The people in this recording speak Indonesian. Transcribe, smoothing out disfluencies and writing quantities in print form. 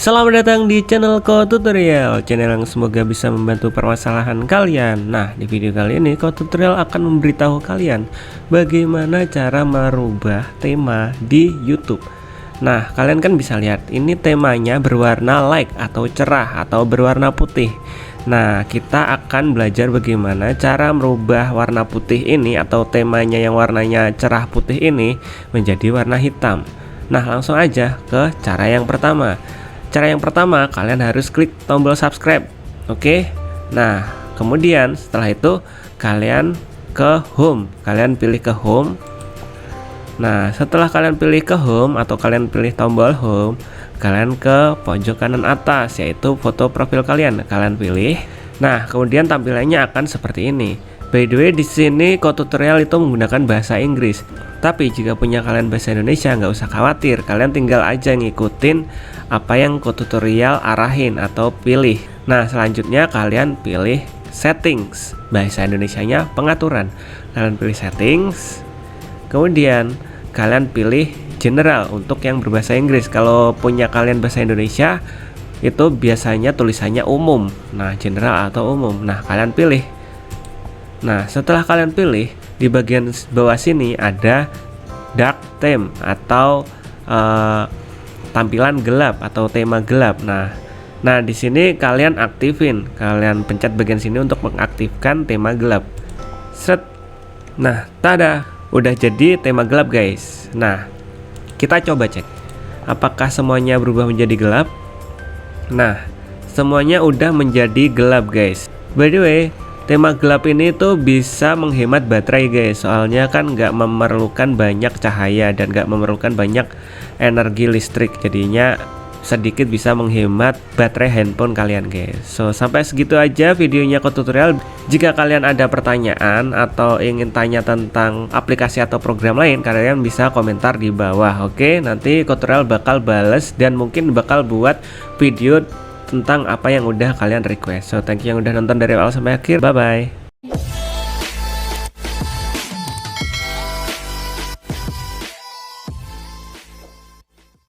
Selamat datang di channel Tutorial, channel yang semoga bisa membantu permasalahan kalian. Nah, di video kali ini Tutorial akan memberitahu kalian bagaimana cara merubah tema di YouTube. Nah, kalian kan bisa lihat ini temanya berwarna light atau cerah atau berwarna putih. Nah, kita akan belajar bagaimana cara merubah warna putih ini atau temanya yang warnanya cerah putih ini menjadi warna hitam. Nah, langsung aja ke cara yang pertama. Cara yang pertama, kalian harus klik tombol subscribe. Oke. Nah, kemudian setelah itu kalian ke home. Kalian pilih ke home. Nah, setelah kalian pilih ke home atau kalian pilih tombol home, kalian ke pojok kanan atas yaitu foto profil kalian. Kalian pilih. Nah, kemudian tampilannya akan seperti ini. By the way, di sini Tutorial itu menggunakan bahasa Inggris. Tapi jika punya kalian bahasa Indonesia, nggak usah khawatir. Kalian tinggal aja ngikutin apa yang Tutorial arahin atau pilih. Nah, selanjutnya kalian pilih settings. Bahasa Indonesianya pengaturan. Kalian pilih settings. Kemudian kalian pilih general untuk yang berbahasa Inggris. Kalau punya kalian bahasa Indonesia, itu biasanya tulisannya umum. Nah, general atau umum. Nah, kalian pilih. Nah, setelah kalian pilih, di bagian bawah sini ada dark theme atau tampilan gelap atau tema gelap. Nah, di sini kalian aktifin, kalian pencet bagian sini untuk mengaktifkan tema gelap. Set. Nah, tada, udah jadi tema gelap, guys. Nah, kita coba cek apakah semuanya berubah menjadi gelap. Nah, semuanya udah menjadi gelap, guys. By the way, tema gelap ini tuh bisa menghemat baterai, guys. Soalnya kan nggak memerlukan banyak cahaya dan nggak memerlukan banyak energi listrik. Jadinya sedikit bisa menghemat baterai handphone kalian, guys. So, sampai segitu aja videonya Tutorial. Jika kalian ada pertanyaan atau ingin tanya tentang aplikasi atau program lain, kalian bisa komentar di bawah. Oke, nanti Tutorial bakal bales dan mungkin bakal buat video tentang apa yang udah kalian request. So, thank you yang udah nonton dari awal sampai akhir. Bye bye.